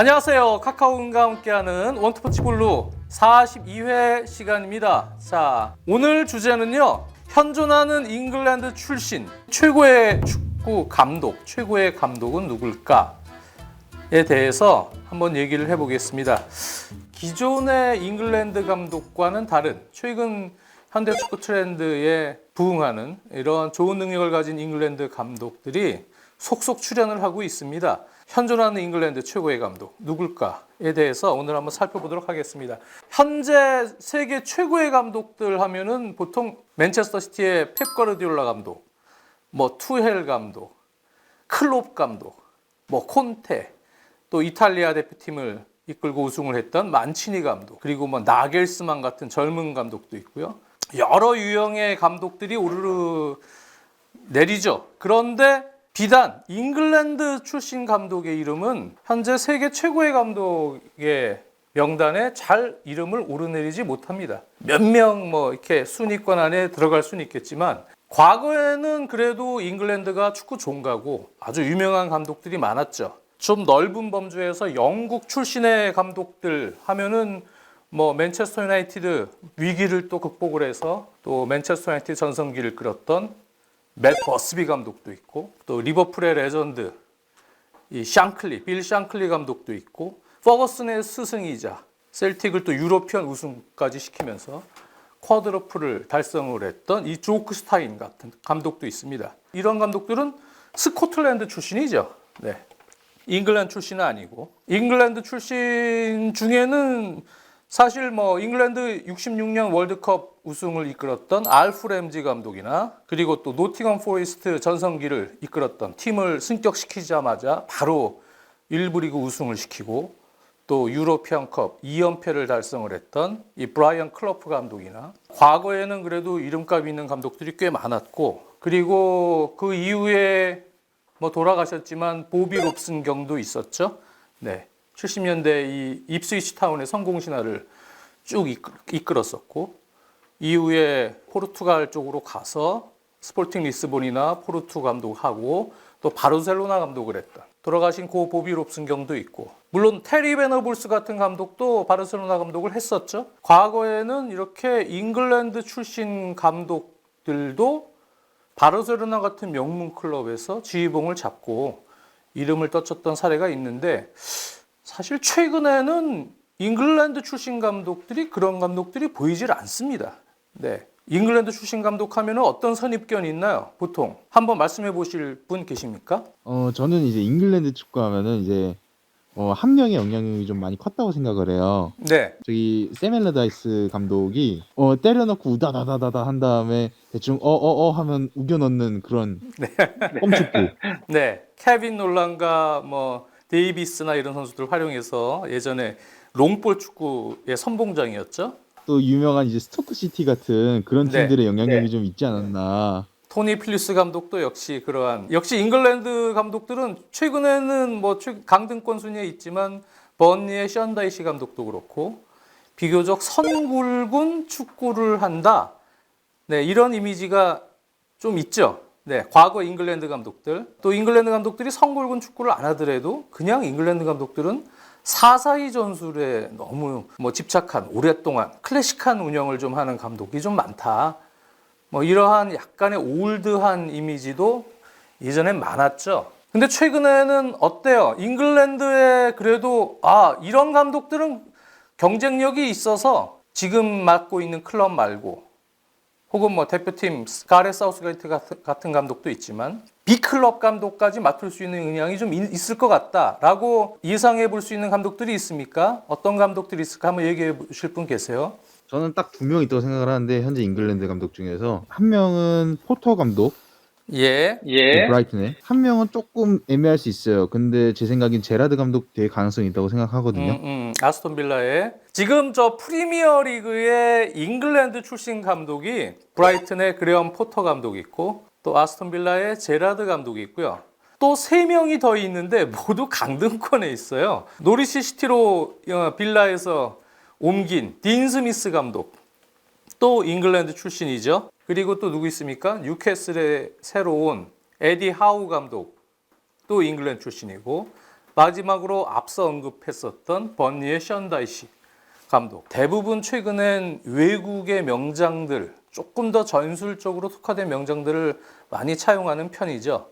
안녕하세요. 카카오인과 함께하는 원투펀치 블루 42회 시간입니다. 자, 오늘 주제는요. 현존하는 잉글랜드 출신 최고의 축구 감독, 최고의 감독은 누굴까에 대해서 한번 얘기를 해보겠습니다. 기존의 잉글랜드 감독과는 다른 최근 현대 축구 트렌드에 부응하는 이런 좋은 능력을 가진 잉글랜드 감독들이 속속 출연을 하고 있습니다. 현존하는 잉글랜드 최고의 감독 누굴까에 대해서 오늘 한번 살펴보도록 하겠습니다. 현재 세계 최고의 감독들 하면은 보통 맨체스터 시티의 펩 가르디올라 감독, 투헬 감독, 클롭 감독, 콘테, 또 이탈리아 대표팀을 이끌고 우승을 했던 만치니 감독, 그리고 나겔스만 같은 젊은 감독도 있고요. 여러 유형의 감독들이 오르르 내리죠. 그런데 비단 잉글랜드 출신 감독의 이름은 현재 세계 최고의 감독의 명단에 잘 이름을 오르내리지 못합니다. 몇 명 이렇게 순위권 안에 들어갈 수는 있겠지만 과거에는 그래도 잉글랜드가 축구 종가고 아주 유명한 감독들이 많았죠. 좀 넓은 범주에서 영국 출신의 감독들 하면은 맨체스터 유나이티드 위기를 또 극복을 해서 또 맨체스터 유나이티드 전성기를 끌었던 맷 버스비 감독도 있고, 또 리버풀의 레전드 빌 샹클리 감독도 있고, 퍼거슨의 스승이자 셀틱을 또 유로피언 우승까지 시키면서 쿼드러플을 달성을 했던 이 조크 스타인 같은 감독도 있습니다. 이런 감독들은 스코틀랜드 출신이죠. 네. 잉글랜드 출신은 아니고, 잉글랜드 출신 중에는 사실 잉글랜드 66년 월드컵 우승을 이끌었던 알프 램지 감독이나, 그리고 또 노팅엄 포레스트 전성기를 이끌었던 팀을 승격시키자마자 바로 1부 리그 우승을 시키고 또 유로피언컵 2연패를 달성을 했던 이 브라이언 클로프 감독이나, 과거에는 그래도 이름값 있는 감독들이 꽤 많았고, 그리고 그 이후에 돌아가셨지만 보비 롭슨 경도 있었죠. 네. 70년대 이 입스위치 타운의 성공 신화를 쭉 이끌었었고, 이후에 포르투갈 쪽으로 가서 스포팅 리스본이나 포르투 감독하고 또 바르셀로나 감독을 했던 돌아가신 고 보비 롭슨 경도 있고, 물론 테리 베너볼스 같은 감독도 바르셀로나 감독을 했었죠. 과거에는 이렇게 잉글랜드 출신 감독들도 바르셀로나 같은 명문 클럽에서 지휘봉을 잡고 이름을 떠쳤던 사례가 있는데, 사실 최근에는 잉글랜드 출신 감독들이 그런 감독들이 보이질 않습니다. 네. 잉글랜드 출신 감독하면 어떤 선입견이 있나요? 보통 한번 말씀해 보실 분 계십니까? 저는 이제 잉글랜드 축구하면은 이제 한 명의 영향력이 좀 많이 컸다고 생각을 해요. 네. 저기 샘 엘러다이스 감독이 때려넣고 우다다다다다 한 다음에 대충 하면 우겨 넣는 그런 꼼축구. 네. 케빈 놀란과 데이비스나 이런 선수들 활용해서 예전에 롱볼 축구의 선봉장이었죠. 또 유명한 이제 스토크 시티 같은 그런 네. 팀들의 영향력이 좀 있지 않았나. 토니 필리스 감독도 역시 잉글랜드 감독들은 최근에는 강등권 순위에 있지만 번리의 션다이시 감독도 그렇고 비교적 선굵은 축구를 한다. 네, 이런 이미지가 좀 있죠. 네, 과거 잉글랜드 감독들, 또 잉글랜드 감독들이 선굵은 축구를 안 하더라도 그냥 잉글랜드 감독들은 4-4-2 전술에 너무 집착한, 오랫동안 클래식한 운영을 좀 하는 감독이 좀 많다. 이러한 약간의 올드한 이미지도 예전엔 많았죠. 근데 최근에는 어때요? 잉글랜드에 그래도 이런 감독들은 경쟁력이 있어서 지금 맡고 있는 클럽 말고, 혹은 대표팀 가렛 사우스게이트 같은 감독도 있지만 B클럽 감독까지 맡을 수 있는 의향이 좀 있을 것 같다라고 예상해 볼 수 있는 감독들이 있습니까? 어떤 감독들이 있을까 한번 얘기해 보실 분 계세요? 저는 딱 두 명 있다고 생각을 하는데, 현재 잉글랜드 감독 중에서 한 명은 포터 감독, 예. 브라이튼에. 한 명은 조금 애매할 수 있어요. 근데 제 생각엔 제라드 감독 될 가능성이 있다고 생각하거든요. 아스톤 빌라에 지금 저 프리미어 리그의 잉글랜드 출신 감독이 브라이튼의 그레엄 포터 감독이 있고, 또 아스톤 빌라의 제라드 감독이 있고요. 또 3명이 더 있는데 모두 강등권에 있어요. 노리시 시티로 빌라에서 옮긴 딘 스미스 감독, 또 잉글랜드 출신이죠. 그리고 또 누구 있습니까? 뉴캐슬에 새로 온 에디 하우 감독, 또 잉글랜드 출신이고, 마지막으로 앞서 언급했었던 번니의 션다이시 감독. 대부분 최근엔 외국의 명장들, 조금 더 전술적으로 특화된 명장들을 많이 차용하는 편이죠.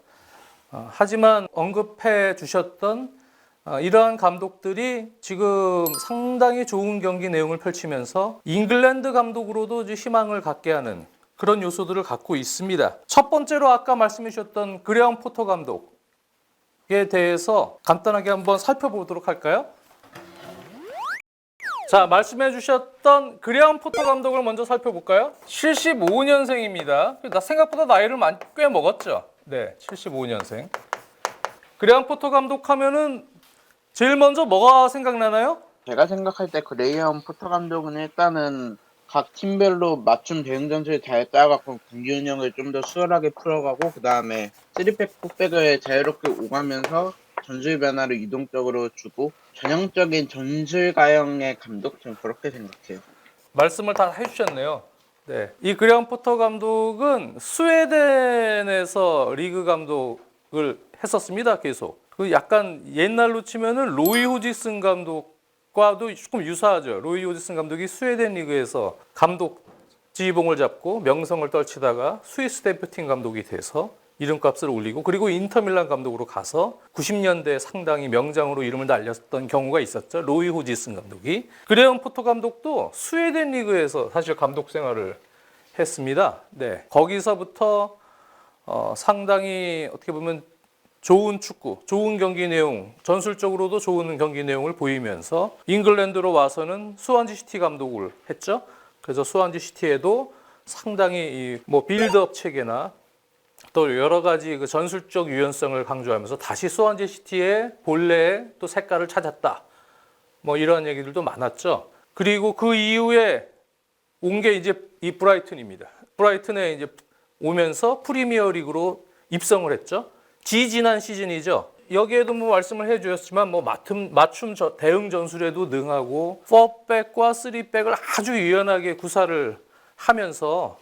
하지만 언급해 주셨던 이러한 감독들이 지금 상당히 좋은 경기 내용을 펼치면서 잉글랜드 감독으로도 이제 희망을 갖게 하는 그런 요소들을 갖고 있습니다. 첫 번째로 아까 말씀해 주셨던 그레엄 포터 감독에 대해서 간단하게 한번 살펴보도록 할까요? 자, 말씀해 주셨던 그레엄 포터 감독을 먼저 살펴볼까요? 75년생입니다. 나 생각보다 나이를 꽤 먹었죠? 네, 75년생. 그레엄 포터 감독 하면은 제일 먼저 뭐가 생각나나요? 제가 생각할 때 그레이엄 포터 감독은 일단은 각 팀별로 맞춤 대응 전술을 잘 짜갖고 경기 운영을 좀 더 수월하게 풀어가고 그 다음에 3백, 4백을 자유롭게 오가면서 전술 변화를 유동적으로 주고 전형적인 전술가형의 감독, 저는 그렇게 생각해요. 말씀을 다 해주셨네요. 네, 이 그레엄 포터 감독은 스웨덴에서 리그 감독을 했었습니다. 계속. 그 약간 옛날로 치면은 로이 호지슨 감독과도 조금 유사하죠. 로이 호지슨 감독이 스웨덴 리그에서 감독 지휘봉을 잡고 명성을 떨치다가 스위스 대표팀 감독이 돼서 이름값을 올리고 그리고 인터밀란 감독으로 가서 90년대 상당히 명장으로 이름을 날렸던 경우가 있었죠. 로이 호지슨 감독이. 그레엄 포터 감독도 스웨덴 리그에서 사실 감독 생활을 했습니다. 네, 거기서부터 상당히 어떻게 보면 좋은 축구, 좋은 경기 내용, 전술적으로도 좋은 경기 내용을 보이면서 잉글랜드로 와서는 수완지 시티 감독을 했죠. 그래서 수완지 시티에도 상당히 빌드업 체계나 또 여러 가지 그 전술적 유연성을 강조하면서 다시 수완지 시티의 본래의 또 색깔을 찾았다. 이런 얘기들도 많았죠. 그리고 그 이후에 온 게 이제 이 브라이튼입니다. 브라이튼에 이제 오면서 프리미어 리그로 입성을 했죠. 지난 시즌이죠. 여기에도 말씀을 해주셨지만 맞춤 대응 전술에도 능하고 4백과 3백을 아주 유연하게 구사를 하면서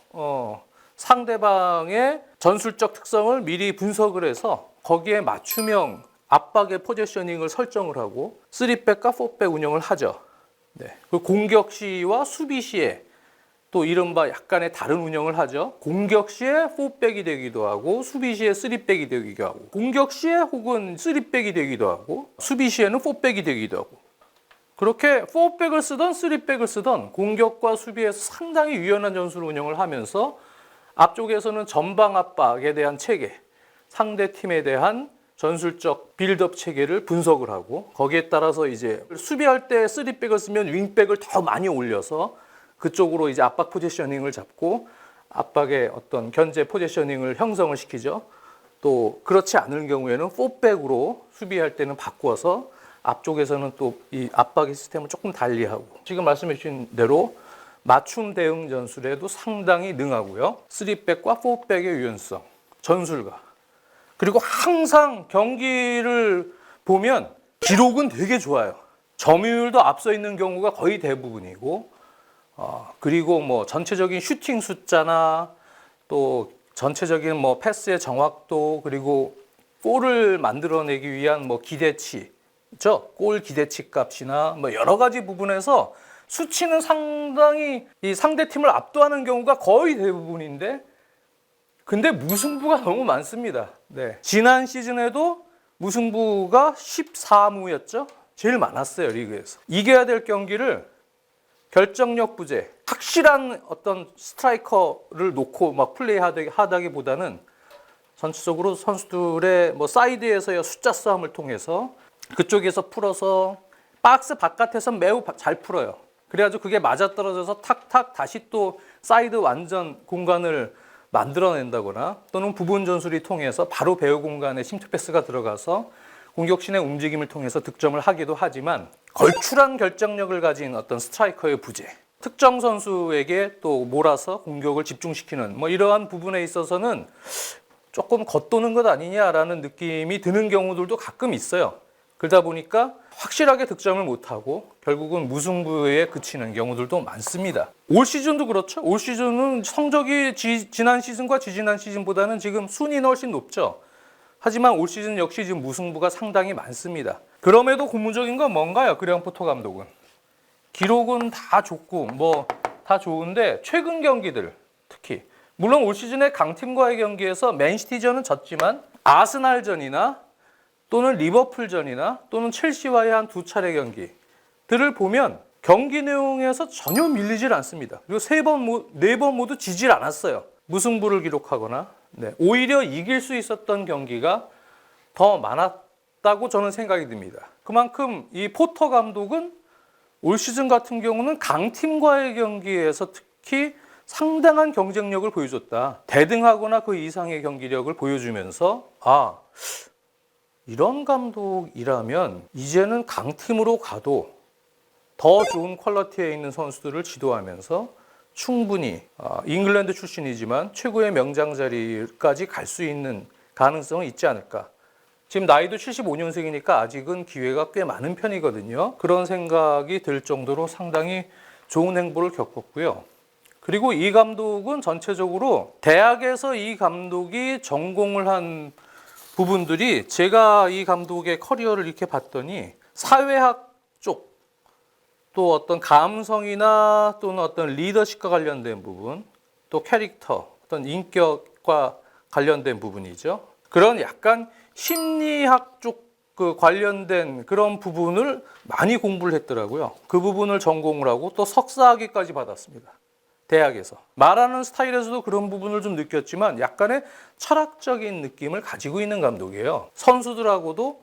상대방의 전술적 특성을 미리 분석을 해서 거기에 맞춤형 압박의 포지셔닝을 설정을 하고 3백과 4백 운영을 하죠. 네. 그 공격 시와 수비 시에 또 이른바 약간의 다른 운영을 하죠. 공격 시에 4백이 되기도 하고 수비 시에 3백이 되기도 하고 공격 시에 혹은 3백이 되기도 하고 수비 시에는 4백이 되기도 하고 그렇게 4백을 쓰던 3백을 쓰던 공격과 수비에서 상당히 유연한 전술 운영을 하면서 앞쪽에서는 전방 압박에 대한 체계, 상대 팀에 대한 전술적 빌드업 체계를 분석을 하고 거기에 따라서 이제 수비할 때 3백을 쓰면 윙백을 더 많이 올려서 그쪽으로 이제 압박 포지셔닝을 잡고 압박의 어떤 견제 포지셔닝을 형성을 시키죠. 또 그렇지 않을 경우에는 4백으로 수비할 때는 바꾸어서 앞쪽에서는 또 이 압박의 시스템을 조금 달리하고 지금 말씀해 주신 대로 맞춤 대응 전술에도 상당히 능하고요. 3백과 4백의 유연성, 전술가. 그리고 항상 경기를 보면 기록은 되게 좋아요. 점유율도 앞서 있는 경우가 거의 대부분이고 그리고 전체적인 슈팅 숫자나 또 전체적인 패스의 정확도 그리고 골을 만들어내기 위한 기대치죠. 골 기대치 값이나 여러 가지 부분에서 수치는 상당히 이 상대팀을 압도하는 경우가 거의 대부분인데 근데 무승부가 너무 많습니다. 네. 지난 시즌에도 무승부가 14무였죠. 제일 많았어요, 리그에서. 이겨야 될 경기를 결정력 부재, 확실한 어떤 스트라이커를 놓고 플레이하다기보다는 전체적으로 선수들의 사이드에서의 숫자 싸움을 통해서 그쪽에서 풀어서 박스 바깥에서 매우 잘 풀어요. 그래가지고 그게 맞아떨어져서 탁탁 다시 또 사이드 완전 공간을 만들어낸다거나 또는 부분 전술이 통해서 바로 배우 공간에 심투 패스가 들어가서 공격진의 움직임을 통해서 득점을 하기도 하지만 걸출한 결정력을 가진 어떤 스트라이커의 부재, 특정 선수에게 또 몰아서 공격을 집중시키는 이러한 부분에 있어서는 조금 겉도는 것 아니냐라는 느낌이 드는 경우들도 가끔 있어요. 그러다 보니까 확실하게 득점을 못하고 결국은 무승부에 그치는 경우들도 많습니다. 올 시즌도 그렇죠. 올 시즌은 성적이 지난 시즌과 지지난 시즌보다는 지금 순위는 훨씬 높죠. 하지만 올 시즌 역시 지금 무승부가 상당히 많습니다. 그럼에도 고무적인 건 뭔가요? 그레이엄 포터 감독은. 기록은 다 좋고 뭐 다 좋은데 최근 경기들 특히 물론 올 시즌에 강팀과의 경기에서 맨시티전은 졌지만 아스날전이나 또는 리버풀전이나 또는 첼시와의 한 2차례 경기들을 보면 경기 내용에서 전혀 밀리질 않습니다. 그리고 4번 모두 지질 않았어요. 무승부를 기록하거나 오히려 이길 수 있었던 경기가 더 많았다고 저는 생각이 듭니다. 그만큼 이 포터 감독은 올 시즌 같은 경우는 강팀과의 경기에서 특히 상당한 경쟁력을 보여줬다. 대등하거나 그 이상의 경기력을 보여주면서 이런 감독이라면 이제는 강팀으로 가도 더 좋은 퀄리티에 있는 선수들을 지도하면서 충분히 잉글랜드 출신이지만 최고의 명장 자리까지 갈 수 있는 가능성은 있지 않을까. 지금 나이도 75년생이니까 아직은 기회가 꽤 많은 편이거든요. 그런 생각이 들 정도로 상당히 좋은 행보를 겪었고요. 그리고 이 감독은 전체적으로 대학에서 이 감독이 전공을 한 부분들이 제가 이 감독의 커리어를 이렇게 봤더니 사회학 쪽, 또 어떤 감성이나 또는 어떤 리더십과 관련된 부분, 또 캐릭터, 어떤 인격과 관련된 부분이죠. 그런 약간 심리학 쪽 그 관련된 그런 부분을 많이 공부를 했더라고요. 그 부분을 전공을 하고 또 석사학위까지 받았습니다. 대학에서. 말하는 스타일에서도 그런 부분을 좀 느꼈지만 약간의 철학적인 느낌을 가지고 있는 감독이에요. 선수들하고도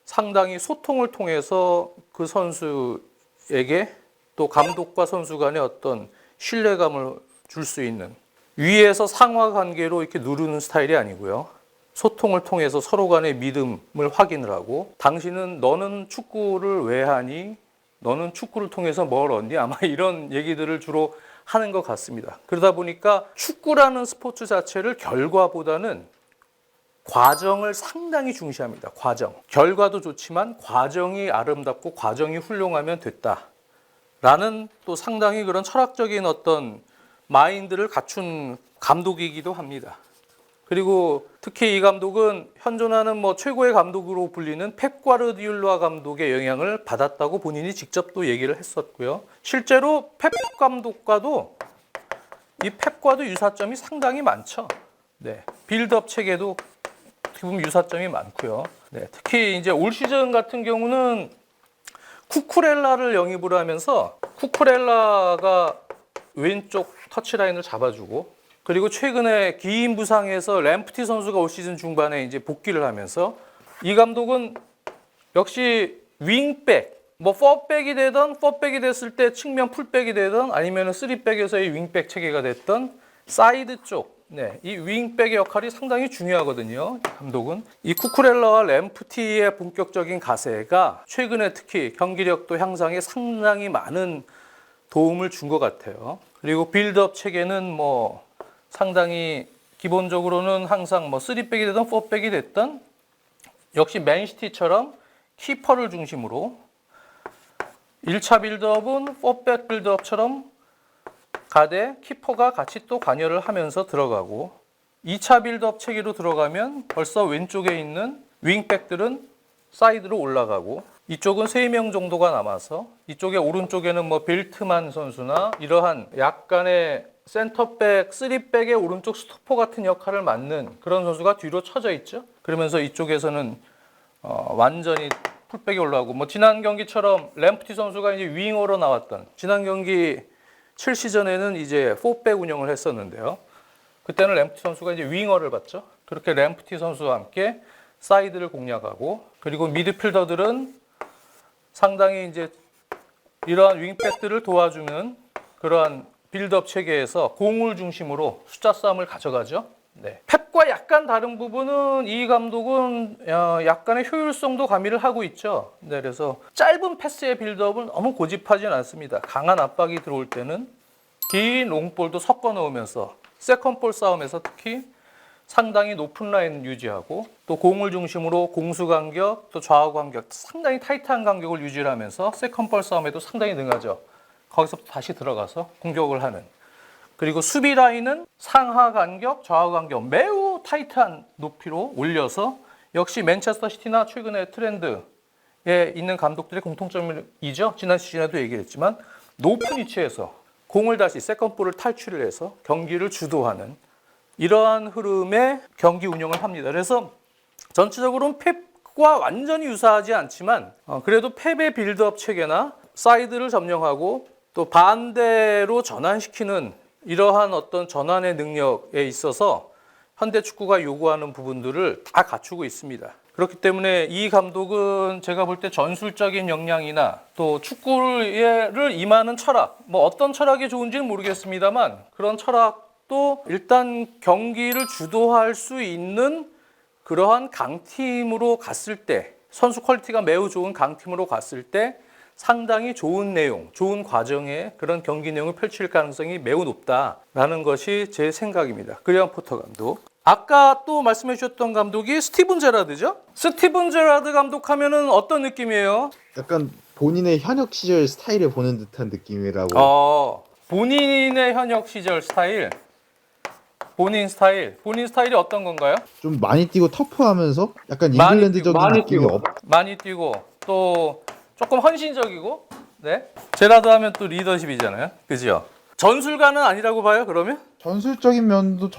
상당히 소통을 통해서 그 선수에게 또 감독과 선수 간의 어떤 신뢰감을 줄 수 있는 위에서 상하 관계로 이렇게 누르는 스타일이 아니고요. 소통을 통해서 서로 간의 믿음을 확인을 하고 당신은 너는 축구를 왜 하니? 너는 축구를 통해서 뭘 얻니? 아마 이런 얘기들을 주로 하는 것 같습니다. 그러다 보니까 축구라는 스포츠 자체를 결과보다는 과정을 상당히 중시합니다. 과정. 결과도 좋지만 과정이 아름답고 과정이 훌륭하면 됐다. 라는 또 상당히 그런 철학적인 어떤 마인드를 갖춘 감독이기도 합니다. 그리고 특히 이 감독은 현존하는 최고의 감독으로 불리는 펩 과르디올라 감독의 영향을 받았다고 본인이 직접 또 얘기를 했었고요. 실제로 펩 감독과도 이 펩과도 유사점이 상당히 많죠. 빌드업 체계도 어떻게 보면 유사점이 많고요. 특히 이제 올 시즌 같은 경우는 쿠쿠렐라를 영입을 하면서 쿠쿠렐라가 왼쪽 터치라인을 잡아주고 그리고 최근에 기인 부상에서 램프티 선수가 올 시즌 중반에 이제 복귀를 하면서 이 감독은 역시 윙백, 4백이 되던 4백이 됐을 때 측면 풀백이 되던 아니면 3백에서의 윙백 체계가 됐던 사이드 쪽, 이 윙백의 역할이 상당히 중요하거든요. 감독은 이 쿠쿠렐라와 램프티의 본격적인 가세가 최근에 특히 경기력도 향상에 상당히 많은 도움을 준 것 같아요. 그리고 빌드업 체계는 상당히 기본적으로는 항상 3백이 되든 4백이 됐든 역시 맨시티처럼 키퍼를 중심으로 1차 빌드업은 4백 빌드업처럼 가되 키퍼가 같이 또 관여를 하면서 들어가고 2차 빌드업 체계로 들어가면 벌써 왼쪽에 있는 윙백들은 사이드로 올라가고 이쪽은 3명 정도가 남아서 이쪽에 오른쪽에는 벨트만 선수나 이러한 약간의 센터백, 3백의 오른쪽 스토퍼 같은 역할을 맡는 그런 선수가 뒤로 쳐져 있죠. 그러면서 이쪽에서는 완전히 풀백이 올라가고 지난 경기처럼 램프티 선수가 이제 윙어로 나왔던 지난 경기 첼시전에는 이제 4백 운영을 했었는데요. 그때는 램프티 선수가 이제 윙어를 봤죠. 그렇게 램프티 선수와 함께 사이드를 공략하고 그리고 미드필더들은 상당히 이제 이러한 윙백들을 도와주는 그러한 빌드업 체계에서 공을 중심으로 숫자 싸움을 가져가죠. 펩과 약간 다른 부분은 이 감독은 약간의 효율성도 가미를 하고 있죠. 그래서 짧은 패스의 빌드업을 너무 고집하지는 않습니다. 강한 압박이 들어올 때는 긴 롱볼도 섞어 넣으면서 세컨볼 싸움에서 특히 상당히 높은 라인 유지하고 또 공을 중심으로 공수 간격, 또 좌우 간격 상당히 타이트한 간격을 유지하면서 세컨볼 싸움에도 상당히 능하죠. 거기서 다시 들어가서 공격을 하는. 그리고 수비 라인은 상하 간격, 좌우 간격 매우 타이트한 높이로 올려서 역시 맨체스터 시티나 최근의 트렌드에 있는 감독들의 공통점이죠. 지난 시즌에도 얘기했지만 높은 위치에서 공을 다시 세컨볼을 탈출을 해서 경기를 주도하는 이러한 흐름의 경기 운영을 합니다. 그래서 전체적으로는 펩과 완전히 유사하지 않지만 그래도 펩의 빌드업 체계나 사이드를 점령하고 또 반대로 전환시키는 이러한 어떤 전환의 능력에 있어서 현대 축구가 요구하는 부분들을 다 갖추고 있습니다. 그렇기 때문에 이 감독은 제가 볼 때 전술적인 역량이나 또 축구를 임하는 철학, 뭐 어떤 철학이 좋은지는 모르겠습니다만 그런 철학도 일단 경기를 주도할 수 있는 그러한 강팀으로 갔을 때, 선수 퀄리티가 매우 좋은 강팀으로 갔을 때 상당히 좋은 내용, 좋은 과정의 그런 경기 내용을 펼칠 가능성이 매우 높다라는 것이 제 생각입니다. 그레이엄 포터 감독. 아까 또 말씀해 주셨던 감독이 스티븐 제라드죠? 스티븐 제라드 감독하면은 어떤 느낌이에요? 약간 본인의 현역 시절 스타일을 보는 듯한 느낌이라고. 본인의 현역 시절 스타일, 본인 스타일이 어떤 건가요? 좀 많이 뛰고 터프하면서 약간 많이 잉글랜드적인 뛰고, 느낌이 많이 뛰고 또 조금 헌신적이고, 네. 제라드 하면 또 리더십이잖아요, 그죠? 전술가는 아니라고 봐요, 그러면? 전술적인 면도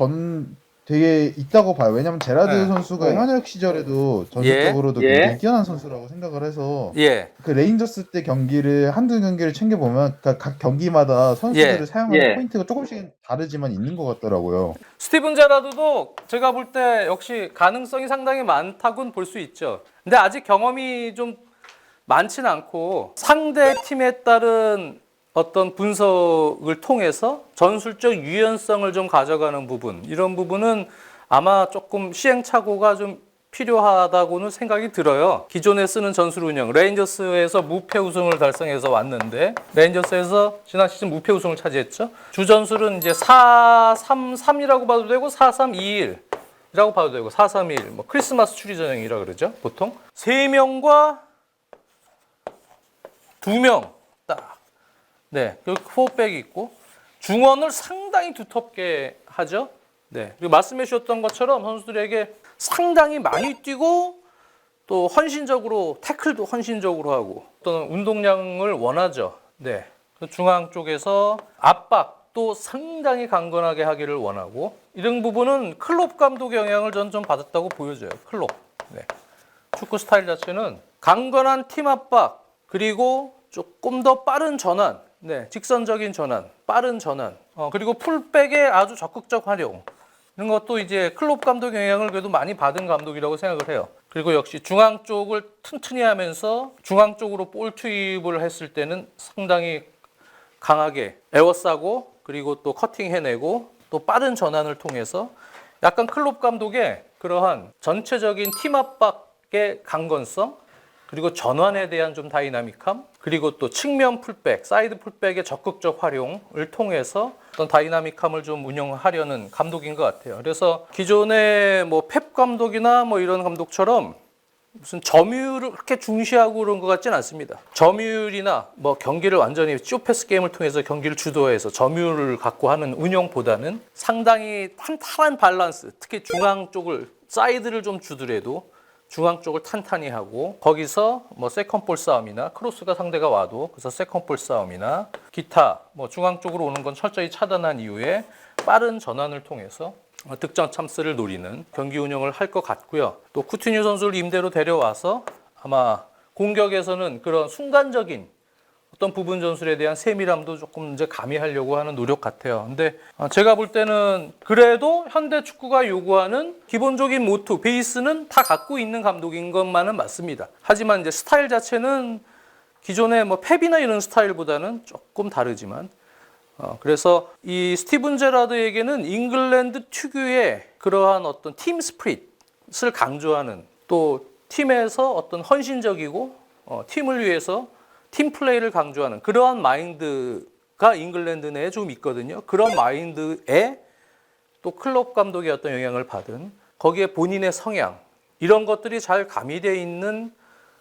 되게 있다고 봐요. 왜냐면 제라드 네. 선수가 현역 시절에도 전술적으로도 굉장히 뛰어난 선수라고 생각을 해서 그 레인저스 때 한두 경기를 챙겨보면 각 경기마다 선수들을 사용하는 포인트가 조금씩 다르지만 있는 것 같더라고요. 스티븐 제라드도 제가 볼 때 역시 가능성이 상당히 많다고는 볼 수 있죠. 근데 아직 경험이 좀 많지는 않고 상대 팀에 따른 어떤 분석을 통해서 전술적 유연성을 좀 가져가는 부분, 이런 부분은 아마 조금 시행착오가 좀 필요하다고는 생각이 들어요. 기존에 쓰는 전술 운영, 레인저스에서 무패 우승을 달성해서 왔는데 레인저스에서 지난 시즌 무패 우승을 차지했죠. 주 전술은 이제 4-3-3이라고 봐도 되고 4-3-2-1이라고 봐도 되고 4-3-1, 뭐 크리스마스 추리 전형이라 그러죠. 보통 3명과 2명 딱. 네, 그리고 포백이 있고 중원을 상당히 두텁게 하죠. 네, 그리고 말씀해 주셨던 것처럼 선수들에게 상당히 많이 뛰고 또 헌신적으로 태클도 헌신적으로 하고 또는 운동량을 원하죠. 네, 중앙 쪽에서 압박도 상당히 강건하게 하기를 원하고 이런 부분은 클롭 감독의 영향을 전 좀 받았다고 보여져요. 클롭. 네, 축구 스타일 자체는 강건한 팀 압박 그리고 조금 더 빠른 전환. 네, 직선적인 전환, 빠른 전환, 그리고 풀백의 아주 적극적 활용 이런 것도 이제 클롭 감독 영향을 그래도 많이 받은 감독이라고 생각을 해요. 그리고 역시 중앙 쪽을 튼튼히 하면서 중앙 쪽으로 볼 투입을 했을 때는 상당히 강하게 에워싸고 그리고 또 커팅 해내고 또 빠른 전환을 통해서 약간 클롭 감독의 그러한 전체적인 팀 압박의 강건성 그리고 전환에 대한 좀 다이나믹함, 그리고 또 측면 풀백, 사이드 풀백의 적극적 활용을 통해서 어떤 다이나믹함을 좀 운영하려는 감독인 것 같아요. 그래서 기존의 뭐 펩 감독이나 뭐 이런 감독처럼 무슨 점유율을 그렇게 중시하고 그런 것 같지는 않습니다. 점유율이나 뭐 경기를 완전히 쇼패스 게임을 통해서 경기를 주도해서 점유율을 갖고 하는 운영보다는 상당히 탄탄한 밸런스, 특히 중앙 쪽을 사이드를 좀 주더라도 중앙 쪽을 탄탄히 하고 거기서 뭐 세컨볼 싸움이나 크로스가 상대가 와도 그래서 세컨볼 싸움이나 기타 뭐 중앙 쪽으로 오는 건 철저히 차단한 이후에 빠른 전환을 통해서 득점 찬스를 노리는 경기 운영을 할 것 같고요. 또 쿠티뉴 선수를 임대로 데려와서 아마 공격에서는 그런 순간적인 어떤 부분 전술에 대한 세밀함도 조금 이제 가미하려고 하는 노력 같아요. 근데 제가 볼 때는 그래도 현대 축구가 요구하는 기본적인 모토, 베이스는 다 갖고 있는 감독인 것만은 맞습니다. 하지만 이제 스타일 자체는 기존의 뭐 펩이나 이런 스타일보다는 조금 다르지만 그래서 이 스티븐 제라드에게는 잉글랜드 특유의 그러한 어떤 팀 스피릿을 강조하는 또 팀에서 어떤 헌신적이고 팀을 위해서 팀 플레이를 강조하는 그러한 마인드가 잉글랜드 내에 좀 있거든요. 그런 마인드에 또 클롭 감독의 어떤 영향을 받은 거기에 본인의 성향 이런 것들이 잘 가미되어 있는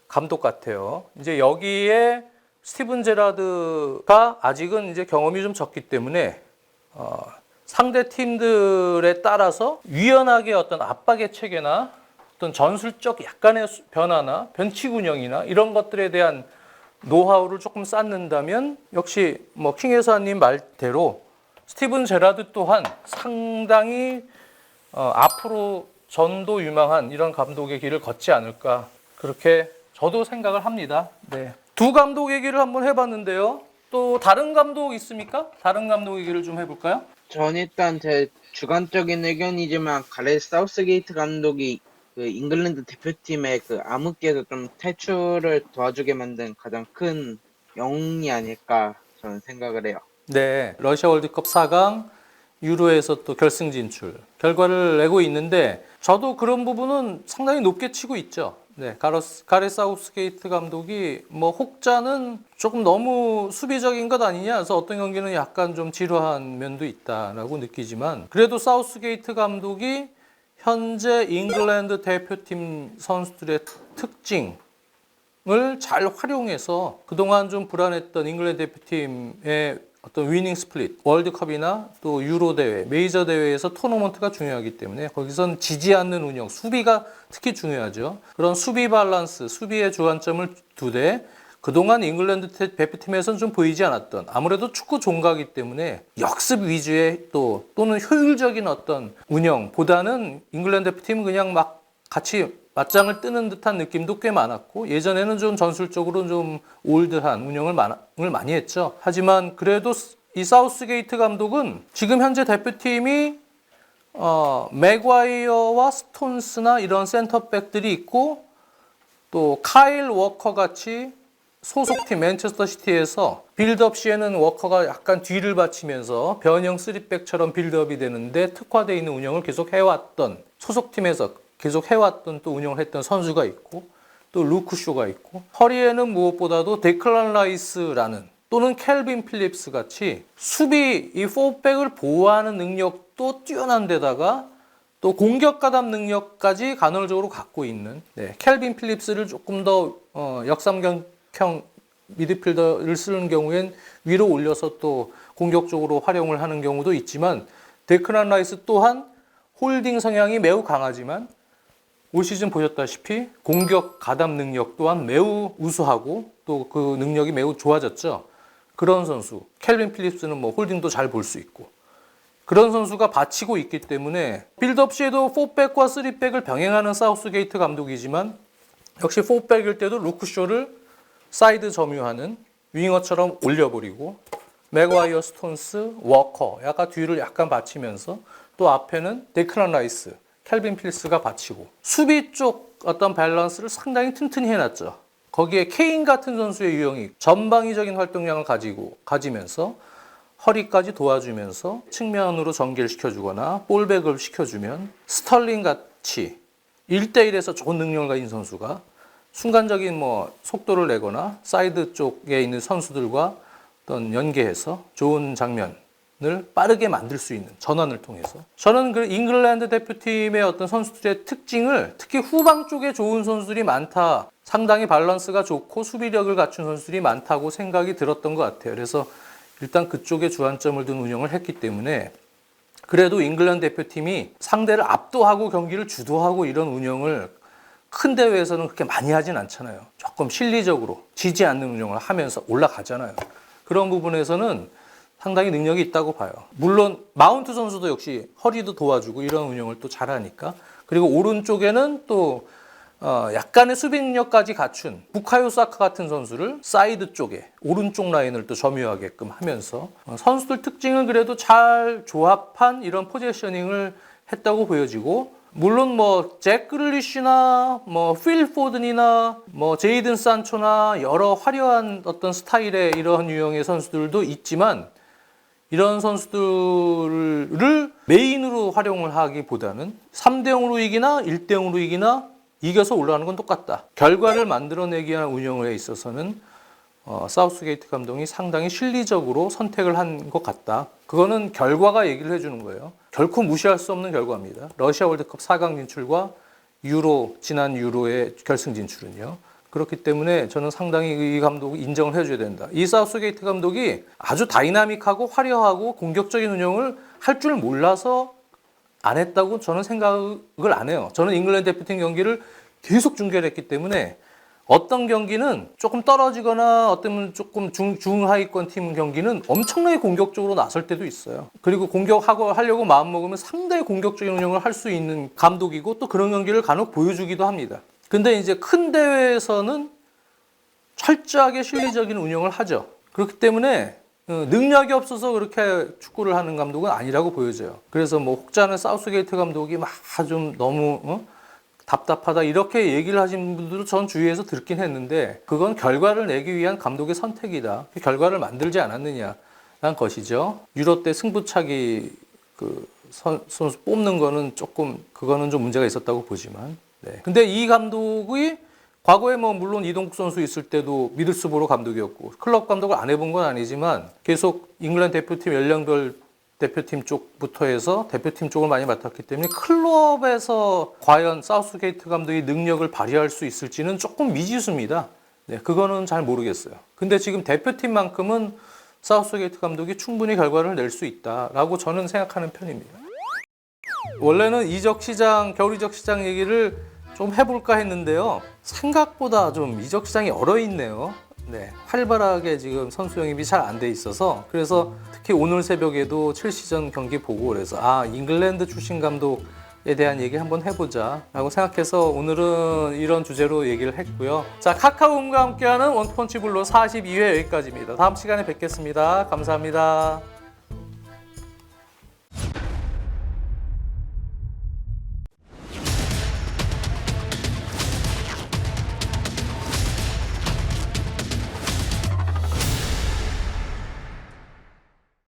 감독 같아요. 이제 여기에 스티븐 제라드가 아직은 이제 경험이 좀 적기 때문에 상대 팀들에 따라서 유연하게 어떤 압박의 체계나 어떤 전술적 약간의 변화나 변칙 운영이나 이런 것들에 대한 노하우를 조금 쌓는다면 역시 뭐 킹혜사님 말대로 스티븐 제라드 또한 상당히 앞으로 전도 유망한 이런 감독의 길을 걷지 않을까 그렇게 저도 생각을 합니다. 네. 두 감독 얘기를 한번 해봤는데요. 또 다른 감독 있습니까? 다른 감독 얘기를 좀 해볼까요? 전 일단 제 주관적인 의견이지만 가레스 사우스게이트 감독이 그 잉글랜드 대표팀의 그 암흑기에서 좀 탈출을 도와주게 만든 가장 큰 영웅이 아닐까 저는 생각을 해요. 네, 러시아 월드컵 4강, 유로에서 또 결승 진출 결과를 내고 있는데 저도 그런 부분은 상당히 높게 치고 있죠. 네, 가레스 사우스게이트 감독이 뭐 혹자는 조금 너무 수비적인 것 아니냐 해서 어떤 경기는 약간 좀 지루한 면도 있다라고 느끼지만 그래도 사우스게이트 감독이 현재 잉글랜드 대표팀 선수들의 특징을 잘 활용해서 그동안 좀 불안했던 잉글랜드 대표팀의 어떤 위닝 스플릿, 월드컵이나 또 유로 대회, 메이저 대회에서 토너먼트가 중요하기 때문에 거기선 지지 않는 운영, 수비가 특히 중요하죠. 그런 수비 밸런스, 수비의 주안점을 두되 그동안 잉글랜드 대표팀에서는 좀 보이지 않았던 아무래도 축구 종가기 때문에 역습 위주의 또는 효율적인 어떤 운영보다는 잉글랜드 대표팀은 그냥 막 같이 맞짱을 뜨는 듯한 느낌도 꽤 많았고 예전에는 좀 전술적으로 좀 올드한 운영을 많이 했죠. 하지만 그래도 이 사우스게이트 감독은 지금 현재 대표팀이 맥과이어와 스톤스나 이런 센터백들이 있고 또 카일 워커 같이 소속팀 맨체스터 시티에서 빌드업 시에는 워커가 약간 뒤를 받치면서 변형 3백처럼 빌드업이 되는데 특화되어 있는 운영을 계속 해왔던 소속팀에서 계속 해왔던 또 운영을 했던 선수가 있고 또 루크쇼가 있고 허리에는 무엇보다도 데클란 라이스라는 또는 켈빈 필립스 같이 수비 이 4백을 보호하는 능력도 뛰어난 데다가 또 공격 가담 능력까지 간헐적으로 갖고 있는 켈빈 필립스를 조금 더 역삼각형 미드필더를 쓰는 경우엔 위로 올려서 또 공격적으로 활용을 하는 경우도 있지만 데클란 라이스 또한 홀딩 성향이 매우 강하지만 올 시즌 보셨다시피 공격 가담 능력 또한 매우 우수하고 또 그 능력이 매우 좋아졌죠. 그런 선수 켈빈 필립스는 뭐 홀딩도 잘 볼 수 있고 그런 선수가 받치고 있기 때문에 빌드업 시에도 4백과 3백을 병행하는 사우스게이트 감독이지만 역시 4백일 때도 루크쇼를 사이드 점유하는 윙어처럼 올려버리고 맥과이어, 스톤스, 워커 약간 뒤를 약간 받치면서 또 앞에는 데클란 라이스, 켈빈 필립스가 받치고 수비 쪽 어떤 밸런스를 상당히 튼튼히 해놨죠. 거기에 케인 같은 선수의 유형이 전방위적인 활동량을 가지면서 허리까지 도와주면서 측면으로 전개를 시켜주거나 볼백을 시켜주면 스털링 같이 1대1에서 좋은 능력을 가진 선수가 순간적인 뭐 속도를 내거나 사이드 쪽에 있는 선수들과 어떤 연계해서 좋은 장면을 빠르게 만들 수 있는 전환을 통해서 저는 그 잉글랜드 대표팀의 어떤 선수들의 특징을 특히 후방 쪽에 좋은 선수들이 많다. 상당히 밸런스가 좋고 수비력을 갖춘 선수들이 많다고 생각이 들었던 것 같아요. 그래서 일단 그쪽에 주안점을 둔 운영을 했기 때문에 그래도 잉글랜드 대표팀이 상대를 압도하고 경기를 주도하고 이런 운영을 큰 대회에서는 그렇게 많이 하진 않잖아요. 조금 실리적으로 지지 않는 운영을 하면서 올라가잖아요. 그런 부분에서는 상당히 능력이 있다고 봐요. 물론 마운트 선수도 역시 허리도 도와주고 이런 운영을 또 잘하니까 그리고 오른쪽에는 또 약간의 수비 능력까지 갖춘 부카요 사카 같은 선수를 사이드 쪽에 오른쪽 라인을 또 점유하게끔 하면서 선수들 특징을 그래도 잘 조합한 이런 포지셔닝을 했다고 보여지고 물론 뭐 잭 그릴리시나 뭐 필 포든이나 뭐 제이든 산초나 여러 화려한 어떤 스타일의 이런 유형의 선수들도 있지만 이런 선수들을 메인으로 활용을 하기보다는 3대0으로 이기나 1대0으로 이기나 이겨서 올라가는 건 똑같다. 결과를 만들어내기 위한 운영에 있어서는 사우스게이트 감독이 상당히 실리적으로 선택을 한 것 같다. 그거는 결과가 얘기를 해주는 거예요. 결코 무시할 수 없는 결과입니다. 러시아 월드컵 4강 진출과 지난 유로의 결승 진출은요. 그렇기 때문에 저는 상당히 이 감독을 인정을 해줘야 된다. 이 사우스게이트 감독이 아주 다이나믹하고 화려하고 공격적인 운영을 할 줄 몰라서 안 했다고 저는 생각을 안 해요. 저는 잉글랜드 대표팀 경기를 계속 중계를 했기 때문에 어떤 경기는 조금 떨어지거나 어떤 조금 중하위권 팀 경기는 엄청나게 공격적으로 나설 때도 있어요. 그리고 하려고 마음먹으면 상당히 공격적인 운영을 할 수 있는 감독이고 또 그런 경기를 간혹 보여주기도 합니다. 근데 이제 큰 대회에서는 철저하게 실리적인 운영을 하죠. 그렇기 때문에 능력이 없어서 그렇게 축구를 하는 감독은 아니라고 보여져요. 그래서 뭐 혹자는 사우스게이트 감독이 막 좀 너무 답답하다 이렇게 얘기를 하신 분들도 전 주위에서 듣긴 했는데 그건 결과를 내기 위한 감독의 선택이다. 그 결과를 만들지 않았느냐라는 것이죠. 유로 때 승부차기 선수 뽑는 거는 그거는 좀 문제가 있었다고 보지만. 네. 근데 이 감독이 과거에 뭐 물론 이동국 선수 있을 때도 미들스보로 감독이었고 클럽 감독을 안 해본 건 아니지만 계속 잉글랜드 대표팀 연령별 대표팀 쪽부터 해서 대표팀 쪽을 많이 맡았기 때문에 클럽에서 과연 사우스게이트 감독이 능력을 발휘할 수 있을지는 조금 미지수입니다. 네, 그거는 잘 모르겠어요. 근데 지금 대표팀만큼은 사우스게이트 감독이 충분히 결과를 낼 수 있다라고 저는 생각하는 편입니다. 원래는 겨울 이적 시장 얘기를 좀 해볼까 했는데요. 생각보다 좀 이적 시장이 얼어있네요. 네, 활발하게 지금 선수 영입이 잘 안 돼 있어서 그래서 특히 오늘 새벽에도 첼시전 경기 보고 그래서 잉글랜드 출신 감독에 대한 얘기 한번 해보자 라고 생각해서 오늘은 이런 주제로 얘기를 했고요. 자, 카카오음과 함께하는 원펀치 블루 42회 여기까지입니다. 다음 시간에 뵙겠습니다. 감사합니다.